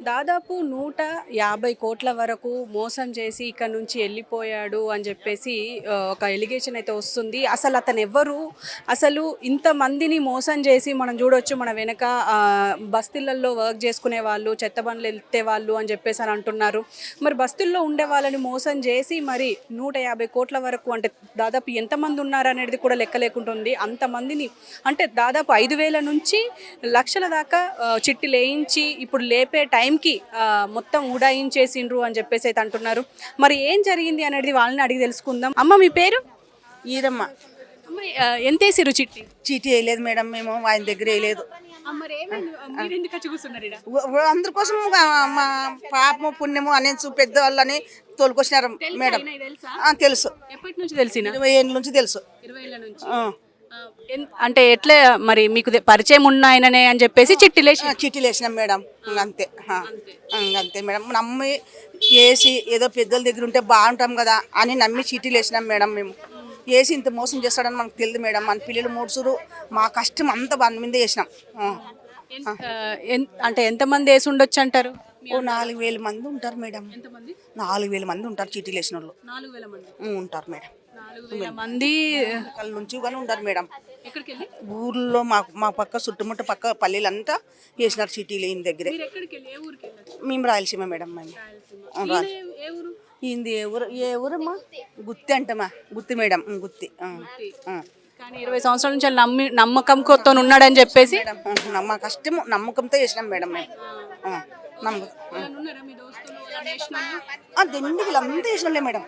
దాదాపు 150 కోట్ల వరకు మోసం చేసి ఇక్కడ నుంచి వెళ్ళిపోయాడు అని చెప్పేసి ఒక ఎలిగేషన్ అయితే వస్తుంది. అసలు అతను ఎవ్వరు? అసలు ఇంతమందిని మోసం చేసి మనం చూడొచ్చు మన వెనక బస్తీలలో వర్క్ చేసుకునే వాళ్ళు, చెత్త బండ్లు ఎత్తే వాళ్ళు అని చెప్పేసి అని అంటున్నారు. మరి బస్తీల్లో ఉండే వాళ్ళని మోసం చేసి మరి 150 కోట్ల వరకు అంటే దాదాపు ఎంతమంది ఉన్నారు అనేది కూడా లెక్క లేకుంటుంది. అంతమందిని అంటే దాదాపు 5,000 నుంచి లక్షల దాకా చిట్టి లేయించి ఇప్పుడు లేపే టైంకి మొత్తం ఉడాయించేసిండ్రు అని చెప్పేసి అయితే అంటున్నారు. మరి ఏం జరిగింది అనేది వాళ్ళని అడిగి తెలుసుకుందాం. అమ్మ మీ పేరు? ఈరమ్మ. అమ్మ ఎంత వేసిరు చిట్టి? చీటీ వేయలేదు మేడం, మేము ఆయన దగ్గర వేయలేదు. అందరి కోసం మా పాపము పుణ్యము అనేసి పెద్దవాళ్ళని తోలుకొచ్చినారు మేడం. తెలుసు, ఎప్పటి నుంచి తెలిసిన? 20 ఏళ్ళ నుంచి తెలుసు. అంటే ఎట్లా మరి మీకు పరిచయం ఉన్నాయననే అని చెప్పేసి చిట్టీలు వేసినాం మేడం. అంతే అంతే మేడం. నమ్మి వేసి ఏదో పెద్దల దగ్గర ఉంటే బాగుంటాం కదా అని నమ్మి చీటీలు వేసినాం మేడం. మేము వేసి ఇంత మోసం చేస్తాడని మనకు తెలియదు మేడం. మన పిల్లలు మూడుసురు, మా కష్టం అంతా వాని మీద వేసినాం. అంటే ఎంతమంది వేసి ఉండొచ్చు అంటారు? 4,000 మంది ఉంటారు మేడం. 4,000 మంది ఉంటారు చీటీలు వేసిన వాళ్ళు. 4,000 మంది ఉంటారు మేడం. 4,000 మంది నుంచి కానీ ఉంటారు మేడం. ఊర్లో మా పక్క చుట్టుముట్టు పక్క పల్లెలంతా వేసినారు చీటీలు ఈయన దగ్గరే. మేము రాయలసీమ మేడం. ఈయనది ఏ ఊరమ్మా? గుత్తి అంటమా? గుత్తి మేడం, గుత్తి. కానీ 20 సంవత్సరాల నుంచి నమ్మకంతో ఉన్నాడని చెప్పేసి మా కష్టము నమ్మకంతో వేసినాం మేడం. మేము దిండుగులు అంతా వేసినాంలే మేడం.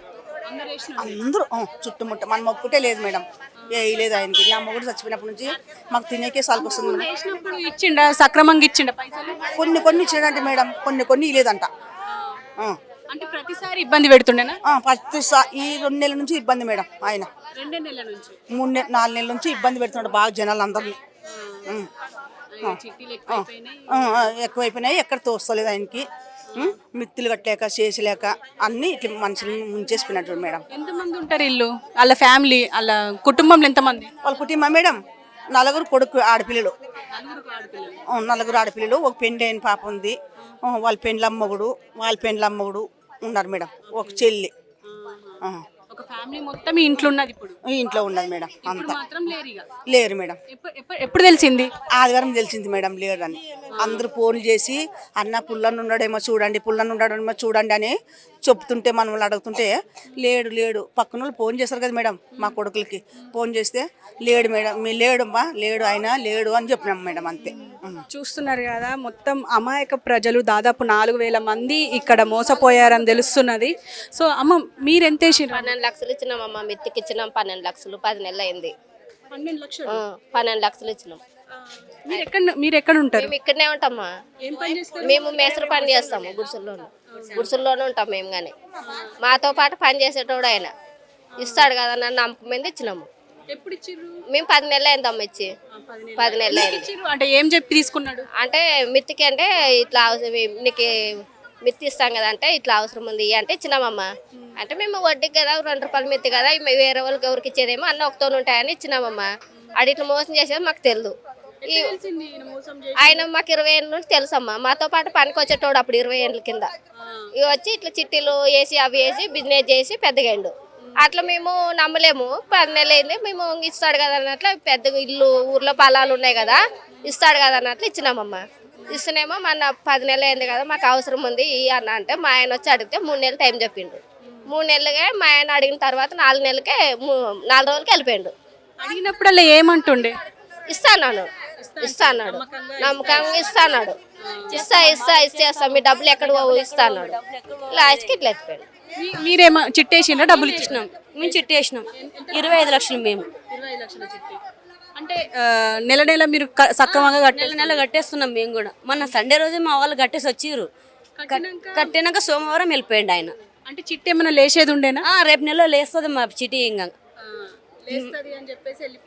అందరూ చుట్టుముట్ట మన మొక్కుటే లేదు మేడం, వేయలేదు ఆయనకి. నా మొగుడు చచ్చిపోయినప్పటి నుంచి మాకు తినేకే సాల్కి వస్తుంది మేడం. ఇచ్చిండ సక్రమంగా ఇచ్చిండ కొన్ని ఇచ్చాడంటే మేడం, కొన్ని ఇలేదంట. అంటే ప్రతిసారి ఇబ్బంది పెడుతుండేనా? ప్రతిసారి ఈ 2 నెలల నుంచి ఇబ్బంది మేడం. ఆయన 4 నెలల నుంచి ఇబ్బంది పెడుతున్నాడు బాగా జనాలు అందరినీ. ఎక్కువైపోయినాయి, ఎక్కడ తోస్తలేదు ఆయనకి. మిత్తులు కట్టలేక చేసలేక అన్ని ఇట్లా మనుషులు ముంచేసిపోయినట్టు మేడం. ఎంతమంది ఉంటారు ఇల్లు? వాళ్ళ ఫ్యామిలీ, వాళ్ళ కుటుంబంలో ఎంతమంది? వాళ్ళ కుటుంబం మేడం 4 కొడుకు ఆడపిల్లలు. 4 ఆడపిల్లలు, ఒక పెండి అయిన పాప ఉంది. వాళ్ళ పెండ్లమ్మగుడు ఉన్నారు మేడం. ఒక చెల్లి. ఒక ఫ్యామిలీ మొత్తం ఇంట్లో ఉన్నది. ఇప్పుడు ఇంట్లో ఉన్నది మేడం. అంతా లేరు మేడం. ఎప్పుడు తెలిసింది? ఆదివారం తెలిసింది మేడం లేరు అని. అందరూ ఫోన్లు చేసి అన్న పుల్లన్న ఉన్నాడేమో చూడండి అని చెప్తుంటే మనం అడుగుతుంటే లేడు. పక్కన వాళ్ళు ఫోన్ చేస్తారు కదా మేడం, మా కొడుకులకి ఫోన్ చేస్తే లేడు మేడం, లేడు ఆయన లేడు అని చెప్పినాం మేడం. అంతే. చూస్తున్నారు కదా, మొత్తం అమాయక ప్రజలు దాదాపు 4,000 మంది ఇక్కడ మోసపోయారని తెలుస్తున్నది. సో అమ్మ మీరు ఎంత వేసారు? 12 లక్షలు ఇచ్చినామమ్మ. మెత్తికి ఇచ్చినాం 12 లక్షలు. 10 నెలలు అయింది. 12 లక్షలు ఇచ్చినాం. మీరు ఎక్కడ ఉంటారు? మేము ఇక్కడనే ఉంటామా. మేము మేసరు పని చేస్తాము. గుడిసెల్లోనే ఉంటాం మేము. కానీ మాతో పాటు పని చేసేటోడు ఆయన ఇస్తాడు కదా నన్ను నమ్మకం మీద ఇచ్చినాము. మేము 10 నెలలు అయిందమ్మ ఇచ్చి. 10 నెలలు అయింది. అంటే ఏం చెప్పి తీసుకున్నాడు? అంటే మిత్తికి అంటే ఇట్లా నీకు మిత్తి ఇస్తాం కదా అంటే ఇట్లా అవసరం ఉంది అంటే ఇచ్చినామమ్మ. అంటే మేము వడ్డీకి కదా 2 రూపాయలు మిత్తి కదా వేరే వాళ్ళకి ఎవరికి ఇచ్చేదేమో అన్న ఒకతో ఉంటాయని ఇచ్చినామమ్మ. అది ఇట్లా మోసం చేసేది మాకు తెలియదు. ఆయన మాకు 20 ఏళ్ళ నుంచి తెలుసమ్మా. మాతో పాటు పనికి వచ్చేటోడు అప్పుడు 20 ఏళ్ళ కింద. ఇవి వచ్చి ఇట్లా చిట్టీలు వేసి అవి వేసి బిజినెస్ చేసి పెద్దగాండు. అట్లా మేము నమ్మలేము. 10 నెలలు అయింది. మేము ఇస్తాడు కదా అన్నట్లు పెద్ద ఇల్లు ఊర్లో పొలాలు ఉన్నాయి కదా ఇస్తాడు కదా అన్నట్లు ఇచ్చినామమ్మా. ఇస్తున్నామో మన 10 నెలలు అయింది కదా మాకు అవసరం ఉంది అన్న అంటే మా ఆయన వచ్చి అడిగితే 3 నెలలు టైం చెప్పిండు. 3 నెలలుగా మా ఆయన అడిగిన తర్వాత 4 నెలలకే 4 రోజులకి వెళ్ళిపోయిండు. అడిగినప్పుడల్లా ఏమంటుండే? ఇస్తాను నమ్మకంగా ఇస్తాడు. ఇచ్చేస్తా మీ డబ్బులు ఎక్కడ ఇస్తాడు. లాస్ట్కి ఇట్లా ఎత్తిపోయాడు. మీరేమో చిట్టేసినా? డబ్బులు ఇచ్చినాం. మేము చిట్టి వేసినాం 25 లక్షలు. మేము అంటే నెల మీరు సక్రమంగా నెల కట్టేస్తున్నాం. మేము కూడా మొన్న సండే రోజు మా వాళ్ళు కట్టేసి వచ్చిర్రు. కట్టినాక సోమవారం వెళ్ళిపోయిండు ఆయన. అంటే చిట్టి ఏమైనా లేచేది ఉండేనా? రేపు నెలలో లేస్తుంది మా చిట్టి. ఇంకా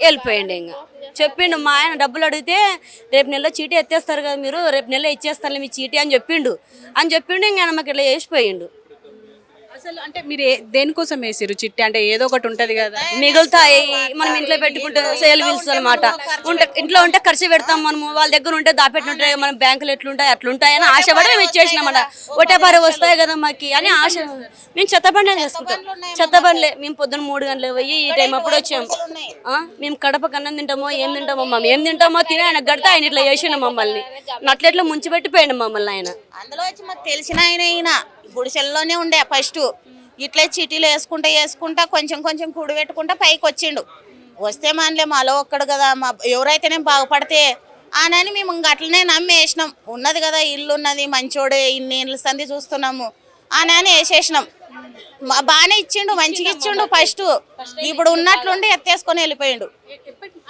వెళ్ళిపోయిండు. ఇంకా చెప్పిండు మా ఆయన డబ్బులు అడిగితే రేపు నెలలో చీటీ ఎత్తేస్తారు కదా మీరు, రేపు నెలలో ఇచ్చేస్తారు మీ చీటీ అని చెప్పిండు. ఇంకా మాకు ఇట్లా వేసిపోయిండు. అసలు అంటే మీరు దేనికోసం వేసిరు చిట్టి? అంటే ఏదో ఒకటి ఉంటది కదా. మిగులుతాయి, మనం ఇంట్లో పెట్టుకుంటే సేల్ బిల్స్ అనమాట. ఉంటే ఇంట్లో ఉంటే ఖర్చు పెడతాం మనము, వాళ్ళ దగ్గర ఉంటే దాపెట్టుంటాయి, మన బ్యాంకులు ఎట్లుంటాయి అట్లుంటాయి అని ఆశపడి మేము ఇచ్చేసినామట. ఒకటేపారి వస్తాయి కదా మాకు అని ఆశ. మేము చెత్త బండి చేసుకుంటాం, చెత్త బండ్లే. మేము పొద్దున్న 3 గంటలకు పోయి ఈ టైం అప్పుడు వచ్చాము. మేము కడప కన్నం తింటామో ఏం తింటామో ఏం తింటామో తిని ఆయన గడితే ఆయన ఇట్లా చేసిండు మమ్మల్ని, నట్లెట్లా ముంచిపెట్టిపోయిండు మమ్మల్ని ఆయన. అందులో వచ్చి మాకు తెలిసిన ఆయన గుడిసెల్లోనే ఉండే ఫస్ట్. ఇట్లే చీటీలు వేసుకుంటా కొంచెం కొంచెం కూడి పెట్టుకుంటా పైకి వచ్చిండు. వస్తే మనలే మాలో ఒక్కడు కదా, మా ఎవరైతేనే బాగుపడితే అని మేము ఇంక అట్లనే నమ్మేసినాం. ఉన్నది కదా ఇల్లు ఉన్నది, మంచోడే, ఇన్ని ఇళ్ళ సంది చూస్తున్నాము అని వేసేసినాం. బాగానే ఇచ్చిండు, మంచిగా ఇచ్చిండు ఫస్ట్. ఇప్పుడు ఉన్నట్లుండి ఎత్తేసుకొని వెళ్ళిపోయిండు.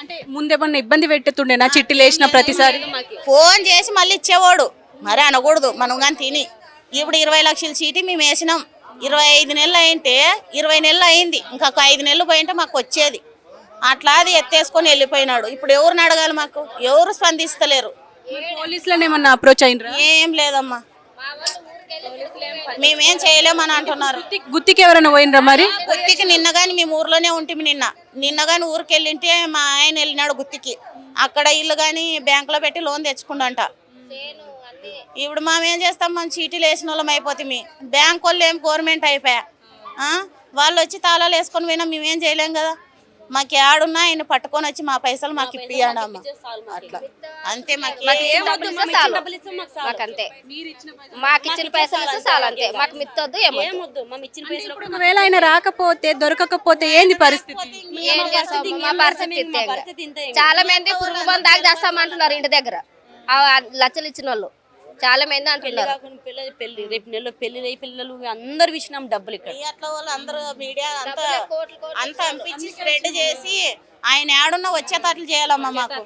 అంటే ముందేమన్నా ఇబ్బంది పెట్టేతుండేనా చిట్టీలు వేసిన ప్రతిసారి? ఫోన్ చేసి మళ్ళీ ఇచ్చేవాడు, మరి అనకూడదు మనం కానీ తిని. ఇప్పుడు 20 లక్షల చీటీ మేము వేసినాం. 25 నెలలు అయింటే 20 నెలలు అయింది, ఇంకొక 5 నెలలు పోయింటే మాకు వచ్చేది. అట్లా అది ఎత్తేసుకొని వెళ్ళిపోయినాడు. ఇప్పుడు ఎవరిని అడగాలి? మాకు ఎవరు స్పందిస్తలేరు. పోలీసులను ఏమన్నా అప్రోచ్ అయినరా? ఏం లేదమ్మా, మేమేం చేయలేమని అంటున్నారు. గుత్తికి ఎవరైనా పోయినరా మరి? గుత్తికి నిన్న కానీ మేము ఊర్లోనే ఉంటుంది. నిన్న కానీ ఊరికి వెళ్ళింటే మా ఆయన వెళ్ళినాడు గుత్తికి. అక్కడ ఇల్లు కానీ బ్యాంకులో పెట్టి లోన్ తెచ్చుకుండంట. ఇప్పుడు మేమేం చేస్తాం? మనం చీటీలు వేసిన వాళ్ళం అయిపోతుంది. బ్యాంక్ వాళ్ళు ఏం గవర్నమెంట్ అయిపోయా, వాళ్ళు వచ్చి తాళాలు వేసుకొని పోయినా మేమేం చేయలేం కదా. మాకు ఏడున్నా ఆయన పట్టుకొని వచ్చి మా పైసలు మాకు ఇప్పియండి అమ్మ. అట్లా అంతే. మాకంతే మాకు ఇచ్చిన పైసలు ఇస్తే చాలు, అంతే. మాకు మిత్తొద్దు ఏమొద్దు. ఒకవేళ ఆయన రాకపోతే దొరకకపోతే ఏంది పరిస్థితి? ఏం చేస్తాం? మా పరిస్థితి చాలా మంది పురుగు మందు దాకా చేస్తామంటున్నారు ఇంటి దగ్గర. లచ్చలు ఇచ్చిన వాళ్ళు చాలా మంది అంటున్నారు. పెళ్లి రేపు నెలలో పెళ్లి పిల్లలు అందరు ఇచ్చినాం డబ్బులు. ఇక్కడ అట్లా వాళ్ళు అందరూ మీడియా అంతా పంపించి స్ప్రెడ్ చేసి ఆయన ఏడున్నా వచ్చేటట్లు చేయాలమ్మా మాకు.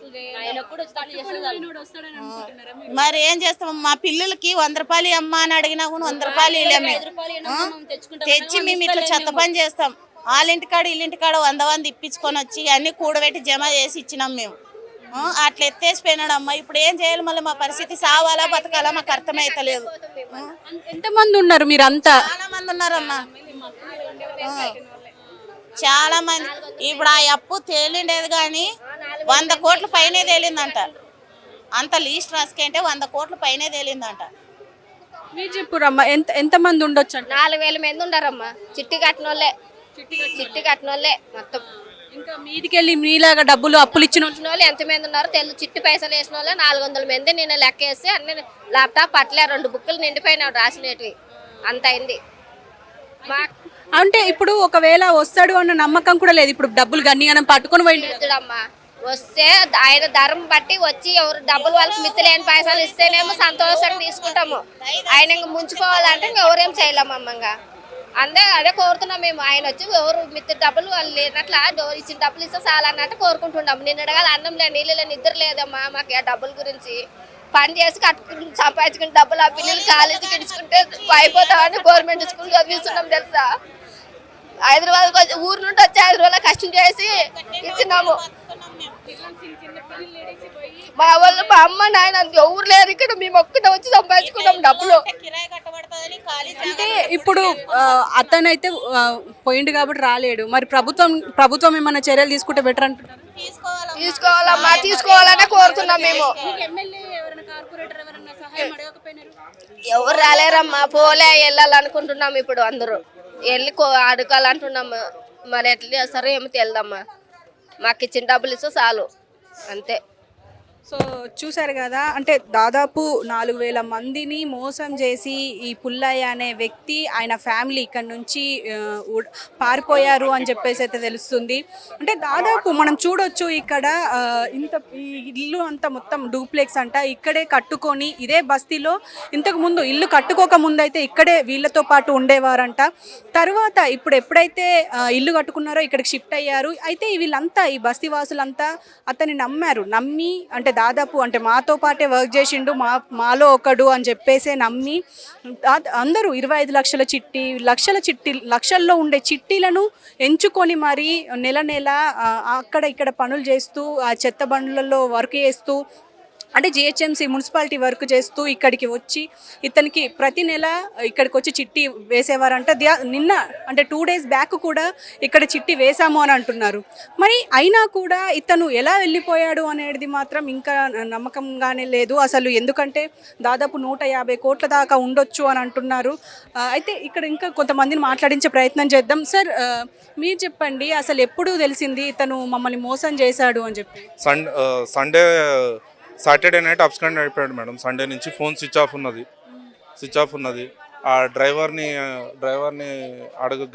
మరి ఏం చేస్తాం? మా పిల్లలకి 100 రూపాయలు అమ్మ అని అడిగినా కూడా 100 రూపాయలు ఇవ్వలేము. తెచ్చి మేము ఇట్లా చెత్త పని చేస్తాం. వాళ్ళింటికాడ వీళ్ళింటికాడ 100 ఇప్పించుకొని వచ్చి అన్ని కూడబెట్టి జమ చేసి ఇచ్చినాం మేము. అట్లా ఎత్తేసిపోయినాడు అమ్మ. ఇప్పుడు ఏం చేయాలి? మళ్ళీ మా పరిస్థితి సావాలా బతకాలా మాకు అర్థమైతలేదు. ఎంతమంది ఉన్నారు మీరు? అంతా చాలా మంది ఉన్నారమ్మా, చాలా మంది. ఇప్పుడు ఆ అప్పు తేలిండేది కానీ 100 కోట్ల పైనే తేలిందంట. అంత లీస్ట్ రాసుకుంటే 100 కోట్ల పైనే తేలిందంట. మీరు చెప్పురమ్మా, ఎంతమంది ఉండొచ్చు? 4000 మంది ఉండారమ్మా. చిట్టి కట్టినోళ్ళే మొత్తం. ఇంకా మీదికెళ్ళి మీలాగా డబ్బులు అప్పులు ఇచ్చిన వాళ్ళు ఎంతమంది ఉన్నారో తెలుసు. చిట్టి పైసలు వేసిన వాళ్ళు 400 మంది. నేను లెక్క వేసి అన్ని ల్యాప్టాప్ అట్లే 2 బుక్కులు నిండిపోయినా రాసినవి. అంత అయింది. అంటే ఇప్పుడు ఒకవేళ వస్తాడు అన్న నమ్మకం కూడా లేదు. ఇప్పుడు డబ్బులు గన్నిగానం పట్టుకొని పోయిండమ్మా. వస్తే ఆయన ధరం బట్టి వచ్చి ఎవరు డబ్బులు వాళ్ళకి మిత్తులేని పైసలు ఇస్తేనేమో సంతోషంగా తీసుకుంటాము. ఆయన ఇంక ముంచుకోవాలంటే ఎవరేం చేయలేమమ్మంగా. అదే కోరుతున్నాం మేము. ఆయన వచ్చి ఎవరు మిత్తి డబ్బులు వాళ్ళు లేనట్లా ఇచ్చిన డబ్బులు ఇస్తే చాలా అన్నట్టు కోరుకుంటున్నాం. నిన్న అడగాలి అన్నం లేదు, నీళ్ళు లేదు, నిద్ర లేదమ్మా. మాకు ఆ డబ్బుల గురించి పని చేసి కట్టుకుని సంపాదించుకుని డబ్బులు ఆ పిల్లలు కాలేజీకి ఇచ్చుకుంటే అయిపోతామని గవర్నమెంట్ స్కూల్ చదివిస్తున్నాం తెలుసా. హైదరాబాద్ ఊరు నుండి వచ్చి హైదరాబాద్ కష్టం చేసి ఇచ్చినాము. మా వాళ్ళు మా అమ్మ నాయన ఎవరు లేరు ఇక్కడ. మేము ఒక్కటే వచ్చి సంపాదించుకున్నాం డబ్బులు. అంటే ఇప్పుడు అతనైతే పోయిండు కాబట్టి రాలేడు. మరి ప్రభుత్వం ఏమైనా చర్యలు తీసుకుంటే బెటర్ అంటున్నారు? తీసుకోవాలమ్మా, తీసుకోవాలనే కోరుతున్నాం మేము. ఎవరు రాలేరమ్మా, పోలే వెళ్ళాలనుకుంటున్నాం. ఇప్పుడు అందరూ వెళ్ళి అడగాలంటున్నాము. మరి ఎట్లా చేస్తారో ఏమో తెలియదమ్మా. మాకు ఇచ్చిన డబ్బులు ఇస్తే చాలు, అంతే. సో చూసారు కదా, అంటే దాదాపు 4000 మందిని మోసం చేసి ఈ పుల్లయ్య అనే వ్యక్తి ఆయన ఫ్యామిలీ ఇక్కడ నుంచి పారిపోయారు అని చెప్పేసి అయితే తెలుస్తుంది. అంటే దాదాపు మనం చూడొచ్చు ఇక్కడ ఈ ఇల్లు అంతా మొత్తం డూప్లెక్స్ అంట. ఇక్కడే కట్టుకొని ఇదే బస్తీలో ఇంతకు ముందు ఇల్లు కట్టుకోక ముందు అయితే ఇక్కడే వీళ్ళతో పాటు ఉండేవారంట. తర్వాత ఇప్పుడు ఎప్పుడైతే ఇల్లు కట్టుకున్నారో ఇక్కడికి షిఫ్ట్ అయ్యారు. అయితే వీళ్ళంతా ఈ బస్తీ వాసులంతా అతన్ని నమ్మి అంటే దాదాపు అంటే మాతో పాటే వర్క్ చేసిండు, మాలో ఒకడు అని చెప్పేసి నమ్మి అందరూ 25 లక్షల చిట్టి, లక్షల్లో ఉండే చిట్టీలను ఎంచుకొని మరి నెల అక్కడ ఇక్కడ పనులు చేస్తూ ఆ చెత్త బండ్లలో వర్క్ చేస్తూ అంటే జిహెచ్ఎంసీ మున్సిపాలిటీ వర్క్ చేస్తూ ఇక్కడికి వచ్చి ఇతనికి ప్రతి నెల ఇక్కడికి వచ్చి చిట్టి వేసేవారంట. నిన్న అంటే 2 days బ్యాక్ కూడా ఇక్కడ చిట్టి వేశాము అని అంటున్నారు. మరి అయినా కూడా ఇతను ఎలా వెళ్ళిపోయాడు అనేది మాత్రం ఇంకా నమ్మకంగానే లేదు అసలు. ఎందుకంటే దాదాపు 150 కోట్ల దాకా ఉండొచ్చు అని అంటున్నారు. అయితే ఇక్కడ ఇంకా కొంతమందిని మాట్లాడించే ప్రయత్నం చేద్దాం. సార్ మీరు చెప్పండి, అసలు ఎప్పుడు తెలిసింది ఇతను మమ్మల్ని మోసం చేశాడు అని చెప్పి? సండే సాటర్డే నైట్ అబ్స్కాండ్ అయిపోయాడు మేడం. సండే నుంచి ఫోన్ స్విచ్ ఆఫ్ ఉన్నది. ఆ డ్రైవర్ని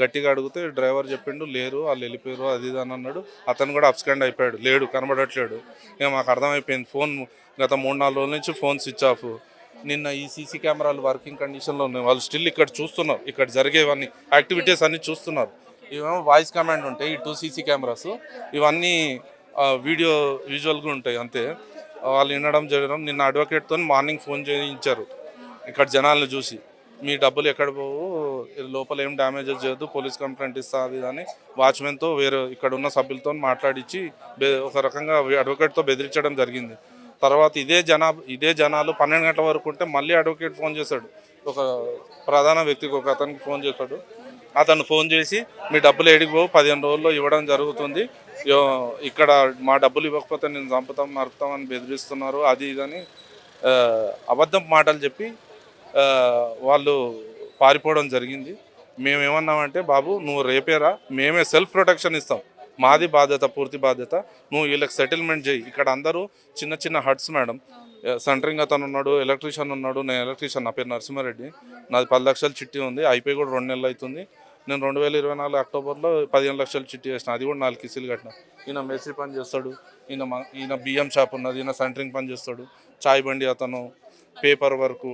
గట్టిగా అడిగితే డ్రైవర్ చెప్పిండు లేరు, వాళ్ళు వెళ్ళిపోయారు అది ఇది అని అన్నాడు. అతను కూడా అబ్స్కాండ్ అయిపోయాడు, లేడు, కనబడట్లేడు. ఇక మాకు అర్థమైపోయింది, ఫోన్ గత 3-4 రోజుల నుంచి ఫోన్ స్విచ్ ఆఫ్. నిన్న ఈ సీసీ కెమెరాలు వర్కింగ్ కండిషన్లో ఉన్నాయి, వాళ్ళు స్టిల్ ఇక్కడ చూస్తున్నారు, ఇక్కడ జరిగేవన్నీ యాక్టివిటీస్ అన్నీ చూస్తున్నారు. ఇవేమో వాయిస్ కమాండ్ ఉంటాయి, ఈ 2 సీసీ కెమెరాస్ ఇవన్నీ వీడియో విజువల్గా ఉంటాయి అంతే. వాళ్ళు వినడం జరగడం. నిన్న అడ్వకేట్తో మార్నింగ్ ఫోన్ చేయించారు ఇక్కడ జనాలను చూసి, మీ డబ్బులు ఎక్కడ పోవు, లోపల ఏం డ్యామేజెస్ చేయొద్దు, పోలీస్ కంప్లైంట్ ఇస్తా అది అని వాచ్మెన్తో వేరే ఇక్కడ ఉన్న సభ్యులతో మాట్లాడించి ఒక రకంగా అడ్వకేట్తో బెదిరించడం జరిగింది. తర్వాత ఇదే జనాలు 12 గంటల వరకు ఉంటే మళ్ళీ అడ్వకేట్ ఫోన్ చేశాడు, ఒక ప్రధాన వ్యక్తికి, ఒక అతనికి ఫోన్ చేశాడు. అతను ఫోన్ చేసి మీ డబ్బులు ఏడికి పోవు, 15 రోజుల్లో ఇవ్వడం జరుగుతుంది, ఇక్కడ మా డబ్బులు ఇవ్వకపోతే నేను చంపుతాం నరుకుతామని బెదిరిస్తున్నారు అది ఇదని అబద్ధం మాటలు చెప్పి వాళ్ళు పారిపోవడం జరిగింది. మేమేమన్నామంటే, బాబు నువ్వు రేపేరా, మేమే సెల్ఫ్ ప్రొటెక్షన్ ఇస్తాం, మాది బాధ్యత, పూర్తి బాధ్యత, నువ్వు వీళ్ళకి సెటిల్మెంట్ చేయి. ఇక్కడ అందరూ చిన్న చిన్న హట్స్ మేడం. సెంటరింగ్ అతను ఉన్నాడు, ఎలక్ట్రీషియన్ ఉన్నాడు, నేను ఎలక్ట్రీషియన్, నా పేరు నరసింహారెడ్డి, నాది 10 లక్షల చిట్టి ఉంది, అయిపోయి కూడా 2 నెలలు అవుతుంది. నేను 2024 అక్టోబర్లో 15 లక్షల చిట్టి వేసిన, అది కూడా 4 కిస్తీలు కట్టిన. ఈయన మేస్త్రి పని చేస్తాడు, ఈయన బియ్యం షాప్ ఉన్నది, ఈయన సెంటరింగ్ పని చేస్తాడు, చాయ్ బండి అతను, పేపర్ వర్కు,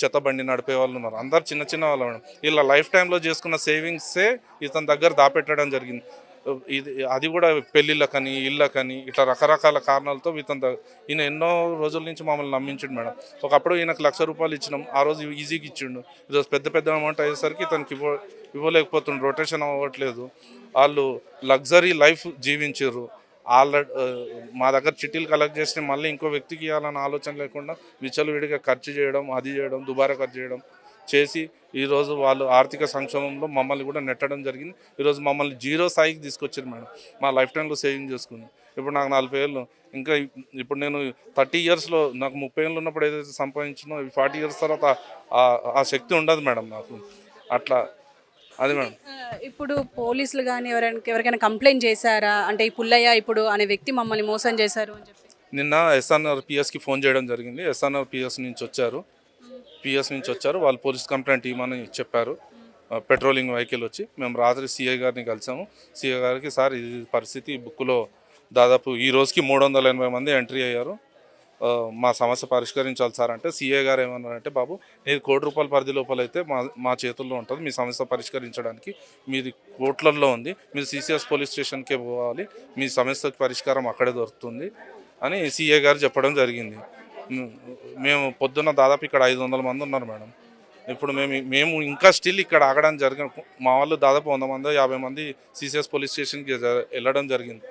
చెత్త బండి నడిపే వాళ్ళు ఉన్నారు, అందరు చిన్న చిన్న వాళ్ళు మేడం. ఇలా లైఫ్ టైంలో చేసుకున్న సేవింగ్సే ఇతని దగ్గర దాపెట్టడం జరిగింది. అది కూడా పెళ్ళిళ్ళకని ఇళ్ళకని ఇట్లా రకరకాల కారణాలతో ఈయన ఎన్నో రోజుల నుంచి మమ్మల్ని నమ్మించిండు మేడం. ఒకప్పుడు ఈయనకు ₹1,00,000 ఇచ్చినాం, ఆ రోజు ఈజీగా ఇచ్చిండు. ఈరోజు పెద్ద అమౌంట్ అయ్యేసరికి ఇతనికి ఇవ్వలేకపోతుండు, రొటేషన్ అవ్వట్లేదు. వాళ్ళు లగ్జరీ లైఫ్ జీవించారు. మా దగ్గర చిట్టీలు కలెక్ట్ చేసి మళ్ళీ ఇంకో వ్యక్తికి ఇవ్వాలన్న ఆలోచన లేకుండా విచ్చలవిడిగా ఖర్చు చేయడం, అది చేయడం, దుబారా ఖర్చు చేయడం చేసి ఈరోజు వాళ్ళు ఆర్థిక సంక్షోభంలో మమ్మల్ని కూడా నెట్టడం జరిగింది. ఈరోజు మమ్మల్ని 0 స్థాయికి తీసుకొచ్చారు మేడం. మా లైఫ్ టైంలో సేవింగ్ చేసుకుంది. ఇప్పుడు నాకు 40 ఏళ్ళు, ఇంకా ఇప్పుడు నేను 30 ఇయర్స్లో, నాకు 30 ఏళ్ళు ఉన్నప్పుడు ఏదైతే సంపాదించినో 40 ఇయర్స్ తర్వాత ఆ శక్తి ఉండదు మేడం నాకు. అట్లా అది మేడం. ఇప్పుడు పోలీసులు కానీ ఎవరికైనా కంప్లైంట్ చేశారా? అంటే ఈ పుల్లయ్య ఇప్పుడు అనే వ్యక్తి మమ్మల్ని మోసం చేశారు అని చెప్పి. నిన్న SNRPSకి ఫోన్ చేయడం జరిగింది. SNRPS నుంచి వచ్చారు, వాళ్ళు పోలీస్ కంప్లైంట్ ఇవ్వమని చెప్పారు. పెట్రోలింగ్ వెహికల్ వచ్చి మేము రాత్రి సిఐ గారిని కలిసాము. సిఐ గారికి, సార్ ఇది పరిస్థితి, బుక్లో దాదాపు ఈ రోజుకి 380 మంది ఎంట్రీ అయ్యారు, మా సమస్య పరిష్కరించాలి సార్ అంటే, సిఐ గారు ఏమన్నారంటే, బాబు నీది ₹1,00,00,000 పరిధి లోపల అయితే మా చేతుల్లో ఉంటుంది, మీ సమస్య పరిష్కరించడానికి మీది కోట్లల్లో ఉంది, మీరు CCS పోలీస్ స్టేషన్కే పోవాలి, మీ సమస్యకి పరిష్కారం అక్కడే దొరుకుతుంది అని సిఐ గారు చెప్పడం జరిగింది. మేము పొద్దున్న దాదాపు ఇక్కడ 500 మంది ఉన్నారు మేడం. ఇప్పుడు మేము ఇంకా స్టిల్ ఇక్కడ ఆగడం జరిగిన, మా వాళ్ళు దాదాపు 100 మంది 50 మంది CCS పోలీస్ స్టేషన్కి వెళ్ళడం జరిగింది.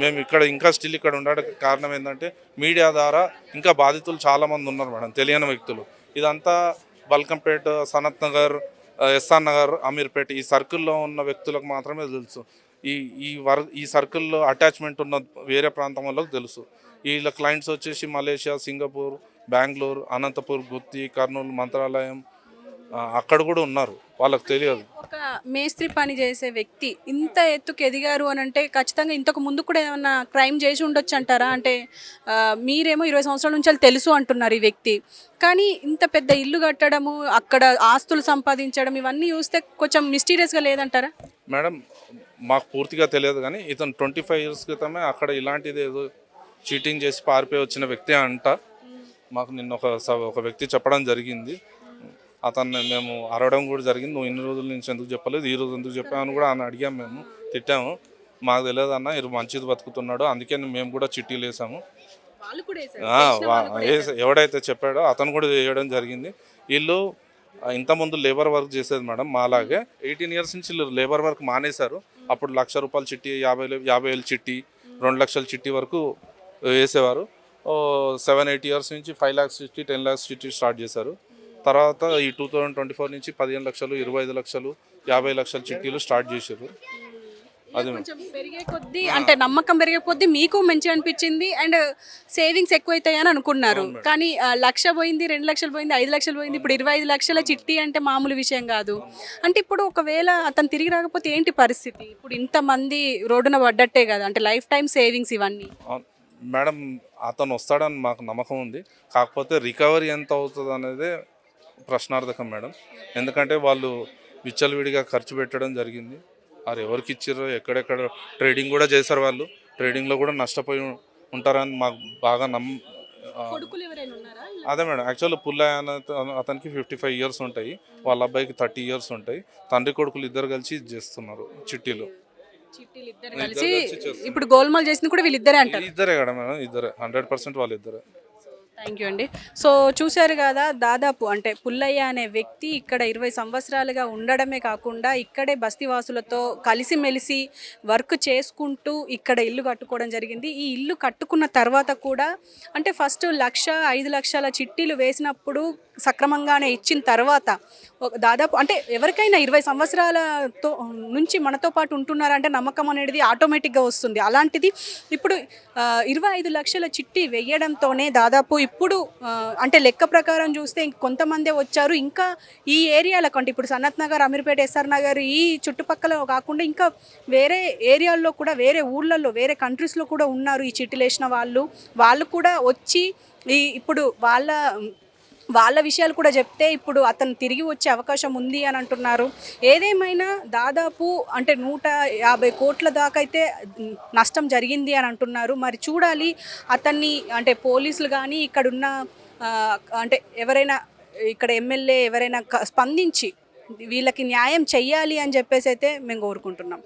మేము ఇంకా స్టిల్ ఇక్కడ ఉండడానికి కారణం ఏంటంటే, మీడియా ద్వారా ఇంకా బాధితులు చాలామంది ఉన్నారు మేడం, తెలియని వ్యక్తులు. ఇదంతా బల్కంపేట, సనత్ నగర్, SR నగర్, అమీర్పేట ఈ సర్కిల్లో ఉన్న వ్యక్తులకు మాత్రమే తెలుసు. ఈ సర్కిల్లో అటాచ్మెంట్ ఉన్న వేరే ప్రాంతం వాళ్ళకి తెలుసు. వీళ్ళ క్లయింట్స్ వచ్చేసి మలేషియా, సింగపూర్, బెంగళూరు, అనంతపూర్, గుత్తి, కర్నూలు, మంత్రాలయం అక్కడ కూడా ఉన్నారు, వాళ్ళకి తెలియదు. ఒక మేస్త్రి పని చేసే వ్యక్తి ఇంత ఎత్తుకు ఎదిగారు అని అంటే ఖచ్చితంగా ఇంతకు ముందు కూడా ఏమన్నా క్రైమ్ చేసి ఉండొచ్చు అంటారా? అంటే మీరేమో 20 సంవత్సరాల నుంచి తెలుసు అంటున్నారు ఈ వ్యక్తి, కానీ ఇంత పెద్ద ఇల్లు కట్టడము, అక్కడ ఆస్తులు సంపాదించడం, ఇవన్నీ చూస్తే కొంచెం మిస్టీరియస్గా లేదంటారా? మేడం మాకు పూర్తిగా తెలియదు, కానీ ఇతను 25 ఇయర్స్ క్రితమే అక్కడ ఇలాంటిది ఏదో చీటింగ్ చేసి పారిపోయి వచ్చిన వ్యక్తి అంట. మాకు నిన్న ఒక వ్యక్తి చెప్పడం జరిగింది. అతన్ని మేము అరవడం కూడా జరిగింది, నువ్వు ఇన్ని రోజుల నుంచి ఎందుకు చెప్పలేదు, ఈ రోజు ఎందుకు చెప్పామని కూడా అని అడిగాము, మేము తిట్టాము. మాకు తెలియదు అన్న, ఇది మంచిది బతుకుతున్నాడు, అందుకే మేము కూడా చిట్టీలు వేసాము. ఎవడైతే చెప్పాడో అతను కూడా చేయడం జరిగింది. వీళ్ళు ఇంతకుముందు లేబర్ వర్క్ చేసేది మేడం, మాలాగే 18 ఇయర్స్ నుంచి లేబర్ వర్క్ మానేశారు. అప్పుడు ₹1,00,000 చిట్టి, 50,000 చిట్టి, 2 లక్షల చిట్టి వరకు వేసేవారు. 7-8 ఇయర్స్ నుంచి 5 lakhs చిట్టి 10 lakhs చిట్టి స్టార్ట్ చేశారు. తర్వాత ఈ 2024 నుంచి 15 లక్షలు 25 లక్షలు 50 లక్షల చిట్టీలు స్టార్ట్ చేశారు. అది కొంచెం పెరిగే కొద్దీ అంటే నమ్మకం పెరిగే కొద్దీ మీకు మంచిగా అనిపించింది అండ్ సేవింగ్స్ ఎక్కువైతాయని అనుకున్నారు. కానీ 1,00,000 పోయింది, 2 లక్షలు పోయింది, 5 లక్షలు పోయింది, ఇప్పుడు 25 లక్షల చిట్టి అంటే మామూలు విషయం కాదు. అంటే ఇప్పుడు ఒకవేళ అతను తిరిగి రాకపోతే ఏంటి పరిస్థితి? ఇప్పుడు ఇంతమంది రోడ్డున పడ్డట్టే కదా, అంటే లైఫ్ టైం సేవింగ్స్ ఇవన్నీ. మేడం అతను వస్తాడని మాకు నమ్మకం ఉంది. కాకపోతే రికవరీ ఎంత అవుతుంది అనేది ప్రశ్నార్థకం మేడం. ఎందుకంటే వాళ్ళు విచ్చలవిడిగా ఖర్చు పెట్టడం జరిగింది. వారు ఎవరికి ఇచ్చారో ఎక్కడెక్కడ ట్రేడింగ్ కూడా చేశారు. వాళ్ళు ట్రేడింగ్లో కూడా నష్టపోయి ఉంటారని మాకు బాగా కొడుకులు ఎవరైనా ఉన్నారా? అదే మేడం, యాక్చువల్ పుల్లయ్య అతనికి 55 ఇయర్స్ ఉంటాయి, వాళ్ళ అబ్బాయికి 30 ఇయర్స్ ఉంటాయి. తండ్రి కొడుకులు ఇద్దరు కలిసి చేస్తున్నారు చిట్టీలు. చిట్టీలు ఇద్దరు కలిసి ఇప్పుడు గోల్మాల్ చేసింది కూడా వీళ్ళిద్దరే అంటారు. ఇద్దరే కదా మేడం, ఇద్దరే 100% వాళ్ళిద్దరే. థ్యాంక్ యూ అండి. సో చూశారు కదా, దాదాపు అంటే పుల్లయ్య అనే వ్యక్తి ఇక్కడ 20 సంవత్సరాలుగా ఉండడమే కాకుండా ఇక్కడే బస్తీవాసులతో కలిసిమెలిసి వర్క్ చేసుకుంటూ ఇక్కడ ఇల్లు కట్టుకోవడం జరిగింది. ఈ ఇల్లు కట్టుకున్న తర్వాత కూడా అంటే ఫస్ట్ 1,00,000 5 లక్షల చిట్టీలు వేసినప్పుడు సక్రమంగానే ఇచ్చిన తర్వాత దాదాపు అంటే ఎవరికైనా 20 సంవత్సరాలతో నుంచి మనతో పాటు ఉంటున్నారంటే నమ్మకం అనేది ఆటోమేటిక్గా వస్తుంది. అలాంటిది ఇప్పుడు 25 లక్షల చిట్టి వేయడంతోనే దాదాపు ఇప్పుడు అంటే లెక్క ప్రకారం చూస్తే కొంతమందే వచ్చారు. ఇంకా ఈ ఏరియాలకు అంటే ఇప్పుడు సనత్ నగర్, అమీర్పేట, ఎస్ఆర్ నగర్ ఈ చుట్టుపక్కల కాకుండా ఇంకా వేరే ఏరియాల్లో కూడా వేరే ఊళ్ళల్లో వేరే కంట్రీస్లో కూడా ఉన్నారు ఈ చిట్టీలు వేసిన వాళ్ళు కూడా వచ్చి ఇప్పుడు వాళ్ళ విషయాలు కూడా చెప్తే ఇప్పుడు అతను తిరిగి వచ్చే అవకాశం ఉంది అని అంటున్నారు. ఏదేమైనా దాదాపు అంటే 150 కోట్ల దాకా అయితే నష్టం జరిగింది అని అంటున్నారు. మరి చూడాలి అతన్ని అంటే పోలీసులు కానీ ఇక్కడున్న అంటే ఎవరైనా ఇక్కడ ఎమ్మెల్యే ఎవరైనా స్పందించి వీళ్ళకి న్యాయం చెయ్యాలి అని చెప్పేసి అయితే మేము కోరుకుంటున్నాం.